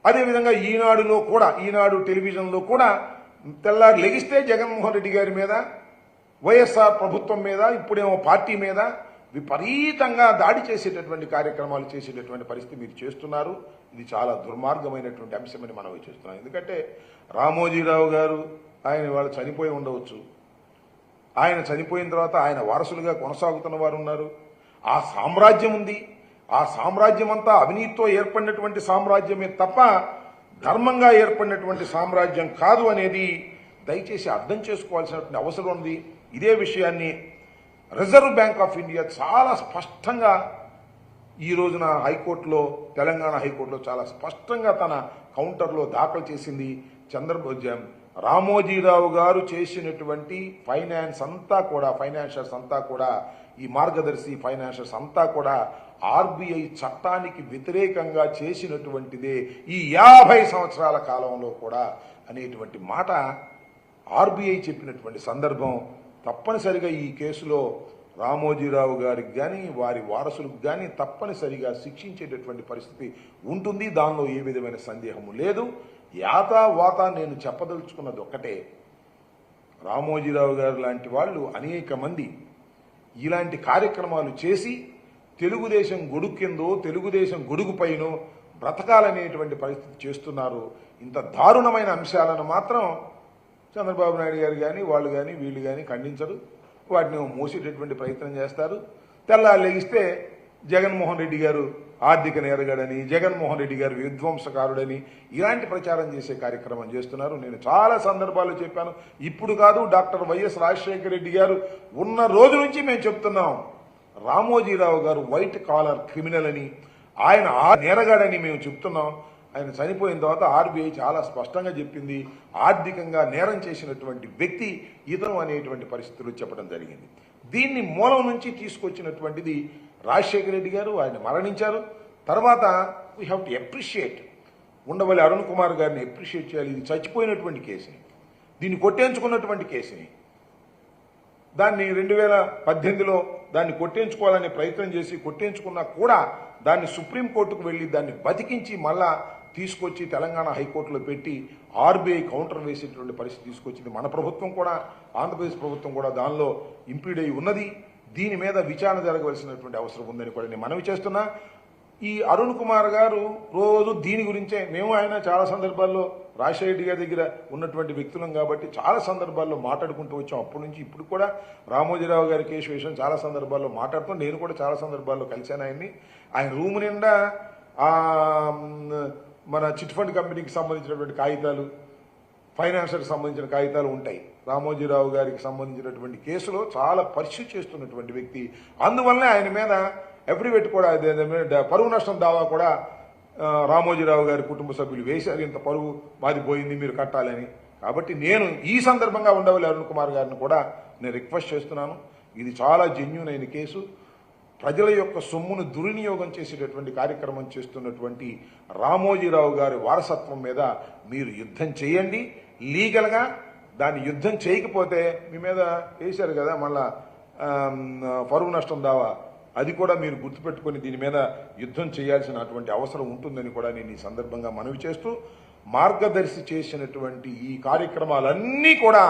అదేవిధంగా ఈనాడు టెలివిజన్లో కూడా తెల్లారి లెగిస్తే జగన్మోహన్ రెడ్డి గారి మీద, వైఎస్ఆర్ ప్రభుత్వం మీద, ఇప్పుడేమో పార్టీ మీద విపరీతంగా దాడి చేసేటటువంటి కార్యక్రమాలు చేసేటటువంటి పరిస్థితి మీరు చేస్తున్నారు. ఇది చాలా దుర్మార్గమైనటువంటి అంశమని మనం చేస్తున్నాం. ఎందుకంటే రామోజీరావు గారు ఆయన వాళ్ళు చనిపోయి ఉండవచ్చు. ఆయన చనిపోయిన తర్వాత ఆయన వారసులుగా కొనసాగుతున్న వారు ఉన్నారు. ఆ సామ్రాజ్యం ఉంది. ఆ సామ్రాజ్యం అంతా అవినీతితో ఏర్పడినటువంటి సామ్రాజ్యమే తప్ప ధర్మంగా ఏర్పడినటువంటి సామ్రాజ్యం కాదు అనేది దయచేసి అర్థం చేసుకోవాల్సినటువంటి అవసరం ఉంది. ఇదే విషయాన్ని రిజర్వ్ బ్యాంక్ ఆఫ్ ఇండియా చాలా స్పష్టంగా ఈ రోజున హైకోర్టులో, తెలంగాణ హైకోర్టులో చాలా స్పష్టంగా తన కౌంటర్లో దాఖలు చేసింది. రామోజీరావు గారు చేసినటువంటి ఫైనాన్షియర్స్ అంతా కూడా ఈ మార్గదర్శి ఫైనాన్షియర్స్ అంతా కూడా ఆర్బీఐ చట్టానికి వ్యతిరేకంగా చేసినటువంటిదే ఈ 50 సంవత్సరాల కాలంలో కూడా అనేటువంటి మాట ఆర్బీఐ చెప్పినటువంటి సందర్భం. తప్పనిసరిగా ఈ కేసులో రామోజీరావు గారికి కానీ వారి వారసులకు కానీ తప్పనిసరిగా శిక్షించేటటువంటి పరిస్థితి ఉంటుంది. దానిలో ఏ విధమైన సందేహము లేదు. వాతా నేను చెప్పదలుచుకున్నది ఒక్కటే, రామోజీరావు గారు లాంటి వాళ్ళు అనేక మంది ఇలాంటి కార్యక్రమాలు చేసి తెలుగుదేశం గొడుగు కిందో, తెలుగుదేశం గొడుగు పైనో బ్రతకాలనేటువంటి పరిస్థితి చేస్తున్నారు. ఇంత దారుణమైన అంశాలను మాత్రం చంద్రబాబు నాయుడు గారు కానీ వీళ్ళు కానీ ఖండించరు. వాటిని మోసేటటువంటి ప్రయత్నం చేస్తారు. తెల్లారు లెగిస్తే జగన్మోహన్ రెడ్డి గారు ఆర్థిక నేరగాడని, జగన్మోహన్ రెడ్డి గారు విధ్వంసకారుడని ఇలాంటి ప్రచారం చేసే కార్యక్రమం చేస్తున్నారు. నేను చాలా సందర్భాల్లో చెప్పాను. ఇప్పుడు కాదు, డాక్టర్ వైఎస్ రాజశేఖర రెడ్డి గారు ఉన్న రోజు నుంచి మేము చెప్తున్నాం, రామోజీరావు గారు వైట్ కాలర్ క్రిమినల్ అని, ఆయన నేరగాడని మేము చెప్తున్నాం. ఆయన చనిపోయిన తర్వాత ఆర్బీఐ చాలా స్పష్టంగా చెప్పింది, ఆర్థికంగా నేరం చేసినటువంటి వ్యక్తి ఇతను అనేటువంటి పరిస్థితులు చెప్పడం జరిగింది. దీన్ని మూలం నుంచి తీసుకొచ్చినటువంటిది రాజశేఖర రెడ్డి గారు. ఆయన మరణించారు. తర్వాత we have to appreciate, Undavalli Arun Kumar గారిని అప్రిషియేట్ చేయాలి. ఇది చచ్చిపోయినటువంటి కేసుని, దీన్ని కొట్టేంచుకున్నటువంటి కేసుని, దాన్ని 2018లో దాన్ని కొట్టేంచుకోవాలనే ప్రయత్నం చేసి కొట్టేంచుకున్నా కూడా దాన్ని సుప్రీంకోర్టుకు వెళ్ళి దాన్ని బతికించి మళ్ళా తీసుకొచ్చి తెలంగాణ హైకోర్టులో పెట్టి ఆర్బీఐ కౌంటర్ వేసేటువంటి పరిస్థితి తీసుకొచ్చింది మన ప్రభుత్వం కూడా. ఆంధ్రప్రదేశ్ ప్రభుత్వం కూడా దానిలో ఇంప్లీడ్ అయి ఉన్నది. దీని మీద విచారణ జరగవలసినటువంటి అవసరం ఉందని కూడా నేను మనవి చేస్తున్నా. ఈ అరుణ్ కుమార్ గారు రోజు దీని గురించే, మేము ఆయన చాలా సందర్భాల్లో రాజశేఖర రెడ్డి గారి దగ్గర ఉన్నటువంటి వ్యక్తులం కాబట్టి చాలా సందర్భాల్లో మాట్లాడుకుంటూ వచ్చాం. అప్పటి నుంచి ఇప్పుడు కూడా రామోజీరావు గారి కేసు విషయం చాలా సందర్భాల్లో మాట్లాడుతాం. నేను కూడా చాలా సందర్భాల్లో కలిశాను ఆయన్ని. ఆయన రూమ్ నిండా మన చిట్ ఫండ్ కంపెనీకి సంబంధించినటువంటి కాగితాలు, ఫైనాన్షియర్కి సంబంధించిన కాగితాలు ఉంటాయి. రామోజీరావు గారికి సంబంధించినటువంటి కేసులో చాలా పరిశీలి చేస్తున్నటువంటి వ్యక్తి. అందువల్లనే ఆయన మీద అఫిడవిట్ కూడా, పరువు నష్టం దావా కూడా రామోజీరావు గారి కుటుంబ సభ్యులు వేశారు. ఇంత పరువు మాది పోయింది, మీరు కట్టాలని. కాబట్టి నేను ఈ సందర్భంగా ఉండవల్లి అరుణ్ కుమార్ గారిని కూడా నేను రిక్వెస్ట్ చేస్తున్నాను. ఇది చాలా జెన్యూన్ అయిన కేసు. ప్రజల యొక్క సొమ్మును దుర్వినియోగం చేసేటటువంటి కార్యక్రమం చేస్తున్నటువంటి రామోజీరావు గారి వారసత్వం మీద మీరు యుద్ధం చేయండి లీగల్గా. దాన్ని యుద్ధం చేయకపోతే మీ మీద వేశారు కదా మళ్ళా పరువు నష్టం దావా, అది కూడా మీరు గుర్తుపెట్టుకుని దీని మీద యుద్ధం చేయాల్సినటువంటి అవసరం ఉంటుందని కూడా నేను ఈ సందర్భంగా మనవి చేస్తూ, మార్గదర్శి చేసినటువంటి ఈ కార్యక్రమాలన్నీ కూడా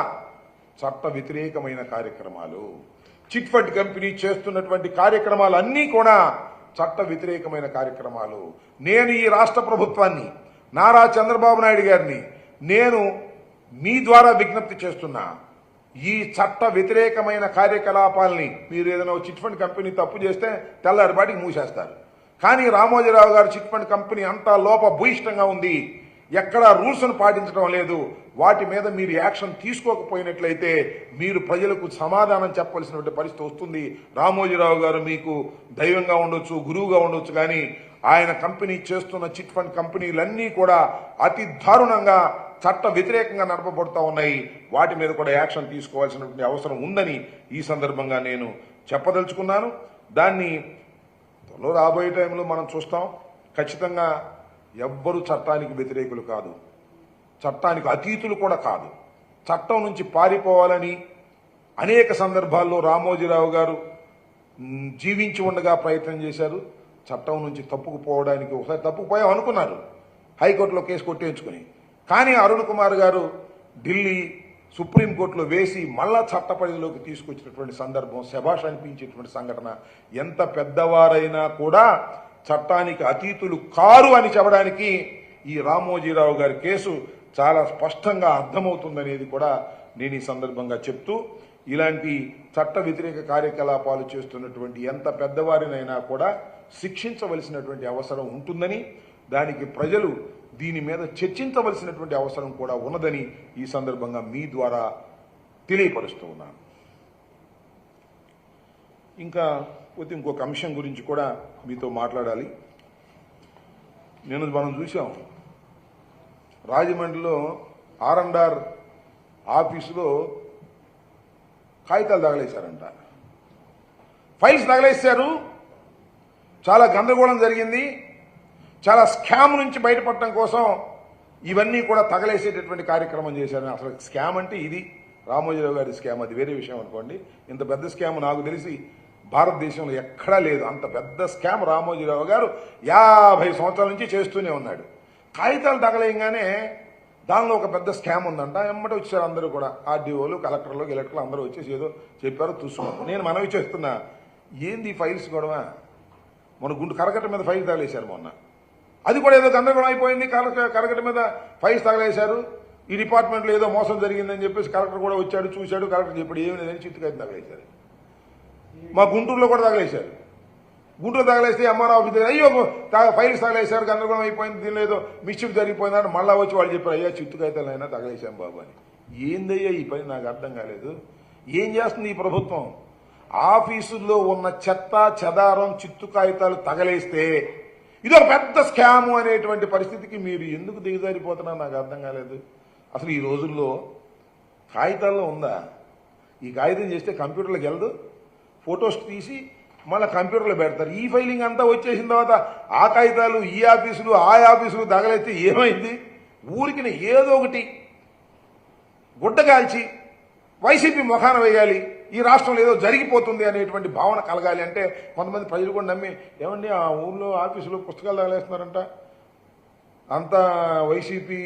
చట్ట వ్యతిరేకమైన కార్యక్రమాలు. చిట్ ఫండ్ కంపెనీ చేస్తున్నటువంటి కార్యక్రమాలన్నీ కూడా చట్ట వ్యతిరేకమైన కార్యక్రమాలు. నేను ఈ రాష్ట్ర ప్రభుత్వాన్ని, నారా చంద్రబాబు నాయుడు గారిని నేను మీ ద్వారా విజ్ఞప్తి చేస్తున్నా, ఈ చట్ట వ్యతిరేకమైన కార్యకలాపాలని మీరు ఏదైనా చిట్ ఫండ్ కంపెనీ తప్పు చేస్తే తెల్లారిపాటికి మూసేస్తారు. కానీ రామోజీరావు గారు చిట్ ఫండ్ కంపెనీ అంతా లోపభూయిష్టంగా ఉంది, ఎక్కడా రూల్స్ను పాటించడం లేదు. వాటి మీద మీరు యాక్షన్ తీసుకోకపోయినట్లయితే మీరు ప్రజలకు సమాధానం చెప్పవలసినటువంటి పరిస్థితి వస్తుంది. రామోజీరావు గారు మీకు దైవంగా ఉండొచ్చు, గురువుగా ఉండొచ్చు, కానీ ఆయన కంపెనీ చేస్తున్న చిట్ ఫండ్ కంపెనీలన్నీ కూడా అతి దారుణంగా చట్ట వ్యతిరేకంగా నడపబడుతూ ఉన్నాయి. వాటి మీద కూడా యాక్షన్ తీసుకోవాల్సినటువంటి అవసరం ఉందని ఈ సందర్భంగా నేను చెప్పదలుచుకున్నాను. దాన్ని త్వరలో రాబోయే టైంలో మనం చూస్తాం. ఖచ్చితంగా ఎవ్వరూ చట్టానికి వ్యతిరేకులు కాదు, చట్టానికి అతీతులు కూడా కాదు. చట్టం నుంచి పారిపోవాలని అనేక సందర్భాల్లో రామోజీరావు గారు జీవించి ఉండగా ప్రయత్నం చేశారు. చట్టం నుంచి తప్పుకుపోవడానికి ఒకసారి తప్పుకుపోయాం అనుకున్నారు, హైకోర్టులో కేసు కొట్టేయించుకుని. కానీ అరుణ్ కుమార్ గారు ఢిల్లీ సుప్రీంకోర్టులో వేసి మళ్ళా చట్ట పరిధిలోకి తీసుకొచ్చినటువంటి సందర్భం శభాష్ అనిపించేటువంటి సంఘటన. ఎంత పెద్దవారైనా కూడా చట్టానికి అతీతులు కారు అని చెప్పడానికి ఈ రామోజీరావు గారి కేసు చాలా స్పష్టంగా అర్థమవుతుందనేది కూడా నేను ఈ సందర్భంగా చెప్తూ, ఇలాంటి చట్ట వ్యతిరేక కార్యకలాపాలు చేస్తున్నటువంటి ఎంత పెద్దవారినైనా కూడా శిక్షించవలసినటువంటి అవసరం ఉంటుందని, దానికి ప్రజలు దీని మీద చర్చించవలసినటువంటి అవసరం కూడా ఉన్నదని ఈ సందర్భంగా మీ ద్వారా తెలియపరుస్తూ ఉన్నాను. ఇంకా ఇంకొక అంశం గురించి కూడా మీతో మాట్లాడాలి. మనం చూసాం రాజమండ్రిలో R&R ఆఫీసులో కాగితాలు తగలేశారంట, ఫైల్స్ తగలేశారు. చాలా గందరగోళం జరిగింది. చాలా స్కామ్ నుంచి బయటపడటం కోసం ఇవన్నీ కూడా తగలేసేటటువంటి కార్యక్రమం చేశారు. అసలు స్కామ్ అంటే ఇది రామోజీరావు గారి స్కామ్, అది వేరే విషయం అనుకోండి. ఇంత పెద్ద స్కామ్ నాకు తెలిసి భారతదేశంలో ఎక్కడా లేదు. అంత పెద్ద స్కామ్ రామోజీరావు గారు 50 సంవత్సరాల నుంచి చేస్తూనే ఉన్నాడు. కాగితాలు తగలేయంగానే దానిలో ఒక పెద్ద స్కామ్ ఉందంట. ఎమ్మటి వచ్చారు అందరూ కూడా, ఆర్డీఓలు, కలెక్టర్లు, ఎలక్టర్లు అందరూ వచ్చేసి ఏదో చెప్పారు, చూసుకున్నాను. నేను మనవి చేస్తున్నా, ఏంది ఫైల్స్ గొడవ? మన గుండు కరకట్ట మీద ఫైల్ తగలేశారు మొన్న, అది కూడా ఏదో గందరగోళం అయిపోయింది. కరకట్ట మీద ఫైల్స్ తగలేశారు. ఈ డిపార్ట్మెంట్లో ఏదో మోసం జరిగిందని చెప్పేసి కలెక్టర్ కూడా వచ్చాడు, చూశాడు. కలెక్టర్ చెప్పాడు ఏమి లేదని చిత్తుకాయలు తగలేశారు. మా గుంటూరులో కూడా తగలేశారు. గుంటూరు తగలేస్తే ఎంఆర్ఓ ఆఫీస్ దగ్గర అయ్యో ఫైల్స్ తగలేశారు, గందరగోళం అయిపోయింది, దీనిలో ఏదో మిస్చిఫ్ జరిగిపోయిందని మళ్ళా వచ్చి వాళ్ళు చెప్పారు, అయ్యా చిత్తుకాయతలు అయినా తగలేశాం బాబు అని. ఏందయ్యా ఈ పని? నాకు అర్థం కాలేదు. ఏం చేస్తుంది ఈ ప్రభుత్వం? ఆఫీసుల్లో ఉన్న చెత్త చెదారం చిత్తు కాగితాలు తగలేస్తే ఇది ఒక పెద్ద స్కాము అనేటువంటి పరిస్థితికి మీరు ఎందుకు దిగజారిపోతున్నా నాకు అర్థం కాలేదు. అసలు ఈ రోజుల్లో కాగితాల్లో ఉందా? ఈ కాగితం చేస్తే కంప్యూటర్లోకి వెళ్ళదు, ఫొటోస్ తీసి మళ్ళీ కంప్యూటర్లో పెడతారు. ఈ ఫైలింగ్ అంతా వచ్చేసిన తర్వాత ఆ కాగితాలు ఈ ఆఫీసులు ఆ ఆఫీసులు తగలైతే ఏమైంది? ఊరికి ఏదో ఒకటి గుడ్డ కాల్చి వైసీపీ ముఖాన వేయాలి, ఈ రాష్ట్రంలో ఏదో జరిగిపోతుంది అనేటువంటి భావన కలగాలి అంటే కొంతమంది ప్రజలు కూడా నమ్మి, ఏమండి ఆ ఊళ్ళో ఆఫీసులో పుస్తకాలు తగలేస్తున్నారంట, అంతా వైసీపీ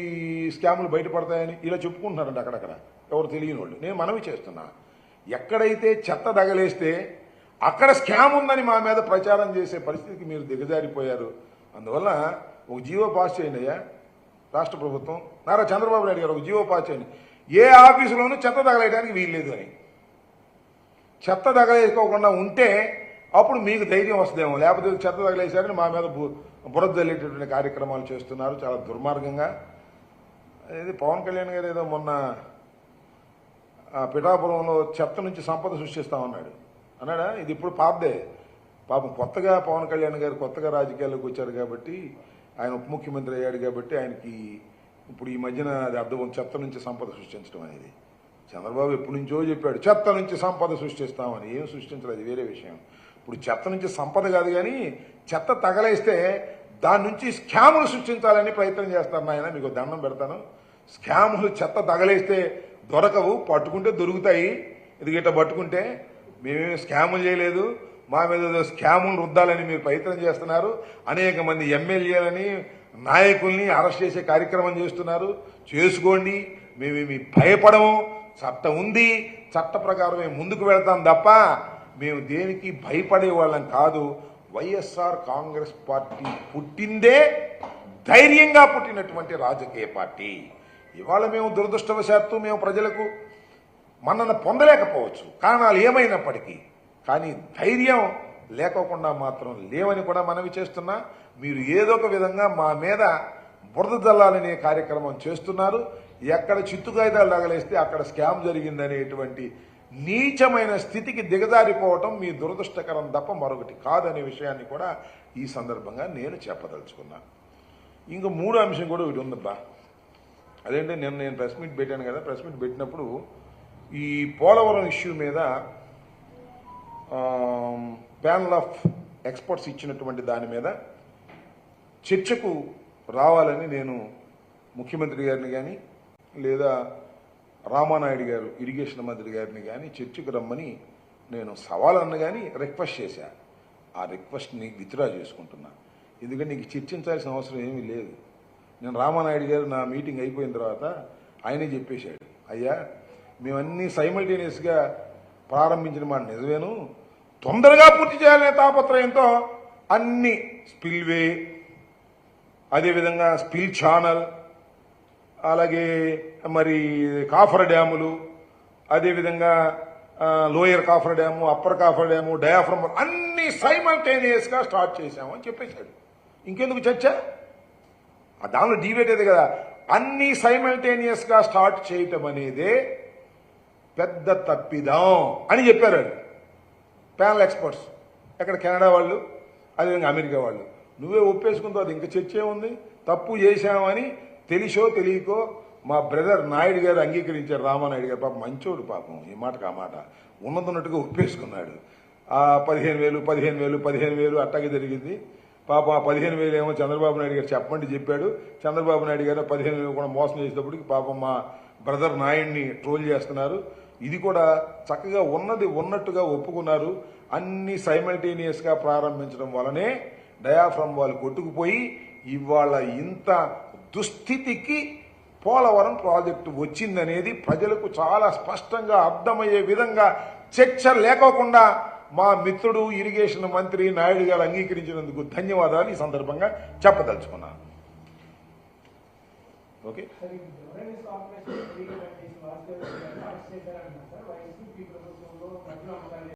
స్కాములు బయటపడతాయని ఇలా చెప్పుకుంటున్నారంట అక్కడక్కడ ఎవరు తెలియని వాళ్ళు. నేను మనవి చేస్తున్నా, ఎక్కడైతే చెత్త తగలేస్తే అక్కడ స్కామ్ ఉందని మా మీద ప్రచారం చేసే పరిస్థితికి మీరు దిగజారిపోయారు. అందువల్ల ఒక జీవో పాస్ చేయండి అయ్యా రాష్ట్ర ప్రభుత్వం, నారా చంద్రబాబు నాయుడు గారు ఒక జీవో పాస్ చేయండి, ఏ ఆఫీసులోనూ చెత్త తగలేయడానికి వీల్లేదు అని. చెత్త తగలేసుకోకుండా ఉంటే అప్పుడు మీకు ధైర్యం వస్తుందేమో, లేకపోతే చెత్త తగలేశారని మా మీద బురద జల్లేటటువంటి కార్యక్రమాలు చేస్తున్నారు చాలా దుర్మార్గంగా. ఇది పవన్ కళ్యాణ్ గారు ఏదో మొన్న పిఠాపురంలో చెత్త నుంచి సంపద సృష్టిస్తామన్నాడు అన్నాడా? ఇది ఇప్పుడు పాపదే. పాపం కొత్తగా పవన్ కళ్యాణ్ గారు కొత్తగా రాజకీయాల్లోకి వచ్చారు కాబట్టి, ఆయన ఉప ముఖ్యమంత్రి అయ్యాడు కాబట్టి ఆయనకి ఇప్పుడు ఈ మధ్యన అది అర్థం, చెత్త నుంచి సంపద సృష్టించడం అనేది. చంద్రబాబు ఎప్పటి నుంచో చెప్పాడు చెత్త నుంచి సంపద సృష్టిస్తామని. ఏం సృష్టించలేదు, వేరే విషయం. ఇప్పుడు చెత్త నుంచి సంపద కాదు కానీ చెత్త తగలేస్తే దాని నుంచి స్కాములు సృష్టించాలని ప్రయత్నం చేస్తారు. నాయన మీకు దండం పెడతాను, స్కాములు చెత్త తగలేస్తే దొరకవు, పట్టుకుంటే దొరుకుతాయి. ఇది గిట్ట పట్టుకుంటే మేమేమి స్కాములు చేయలేదు, మా మీద స్కాములు రుద్దాలని మీరు ప్రయత్నం చేస్తున్నారు. అనేక మంది ఎమ్మెల్యేలని నాయకుల్ని అరెస్ట్ చేసే కార్యక్రమం చేస్తున్నారు. చేసుకోండి, మేమేమి భయపడము. చట్టం ఉంది, చట్ట ప్రకారమే ముందుకు వెళ్తాం తప్ప మేము దేనికి భయపడే వాళ్ళం కాదు. వైఎస్ఆర్ కాంగ్రెస్ పార్టీ పుట్టిందే ధైర్యంగా పుట్టినటువంటి రాజకీయ పార్టీ. ఇవాళ మేము దురదృష్టవశాత్తు మేము ప్రజలకు మన్నన పొందలేకపోవచ్చు, కారణాలు ఏమైనప్పటికీ, కానీ ధైర్యం లేకోకుండా మాత్రం లేవని కూడా మనవి చేస్తున్నా. మీరు ఏదో ఒక విధంగా మా మీద బురద జల్లాలనే కార్యక్రమం చేస్తున్నారు. ఎక్కడ చిత్తు కాగితాలు తగలేస్తే అక్కడ స్కామ్ జరిగిందనేటువంటి నీచమైన స్థితికి దిగజారిపోవటం మీ దురదృష్టకరం తప్ప మరొకటి కాదనే విషయాన్ని కూడా ఈ సందర్భంగా నేను చెప్పదలుచుకున్నా. ఇంకో మూడో అంశం కూడా ఒకటి ఉందబ్బా. అదేంటే నేను ప్రెస్ మీట్ పెట్టాను కదా, ప్రెస్ మీట్ పెట్టినప్పుడు ఈ పోలవరం ఇష్యూ మీద ప్యానల్ ఆఫ్ ఎక్స్పర్ట్స్ ఇచ్చినటువంటి దాని మీద చర్చకు రావాలని నేను ముఖ్యమంత్రి గారిని కానీ లేదా రామానాయుడు గారు ఇరిగేషన్ మంత్రి గారిని కానీ చర్చకు రమ్మని నేను సవాలన్న కానీ రిక్వెస్ట్ చేశా. ఆ రిక్వెస్ట్ని విత్డ్రా చేసుకుంటున్నా. ఎందుకంటే నీకు చర్చించాల్సిన అవసరం ఏమీ లేదు. నేను రామానాయుడు గారు నా మీటింగ్ అయిపోయిన తర్వాత ఆయనే చెప్పేశాడు, అయ్యా మేమన్నీ సైమల్టేనియస్గా ప్రారంభించిన మాట నిజమేను, తొందరగా పూర్తి చేయాలనే తాపత్రయంతో అన్ని స్పిల్వే, అదేవిధంగా స్పిల్ ఛానల్, అలాగే మరి కాఫర్ డ్యాములు, అదేవిధంగా lower copper dam, upper copper dam, diaphragm అన్ని సైమల్టేనియస్గా స్టార్ట్ చేశాము అని చెప్పేశాడు. ఇంకెందుకు చర్చ? దానిలో డిబేట్ అదే కదా. అన్ని సైమల్టేనియస్గా స్టార్ట్ చేయటం అనేదే పెద్ద తప్పిదం అని చెప్పారు ప్యానల్ ఎక్స్పర్ట్స్. ఎక్కడ కెనడా వాళ్ళు, అదేవిధంగా అమెరికా వాళ్ళు. నువ్వే ఒప్పేసుకుంటావు, అది ఇంకా చర్చ ఉంది. తప్పు చేశామని తెలిసో తెలియకో మా బ్రదర్ నాయుడు గారు అంగీకరించారు, రామానాయుడు గారు. పాపం మంచోడు, పాపం ఈ మాటకు ఆ మాట ఉన్నట్టుగా ఒప్పేసుకున్నాడు. ఆ 15,000 అట్టాగే జరిగింది. పాపం ఆ 15,000 ఏమో చంద్రబాబు నాయుడు గారు చెప్పండి చెప్పాడు. చంద్రబాబు నాయుడు గారు 15,000 కూడా మోసం చేసేటప్పటికి పాపం మా బ్రదర్ నాయుడిని ట్రోల్ చేస్తున్నారు. ఇది కూడా చక్కగా ఉన్నది ఉన్నట్టుగా ఒప్పుకున్నారు. అన్ని సైమల్టేనియస్గా ప్రారంభించడం వలనే డయాఫ్రమ్ వాళ్ళు కొట్టుకుపోయి ఇవాళ ఇంత దుస్థితికి పోలవరం ప్రాజెక్టు వచ్చిందనేది ప్రజలకు చాలా స్పష్టంగా అర్థమయ్యే విధంగా చర్చ లేకోకుండా మా మిత్రుడు ఇరిగేషన్ మంత్రి నాయుడు గారు అంగీకరించినందుకు ధన్యవాదాలు ఈ సందర్భంగా చెప్పదలుచుకున్నాను. ఓకే.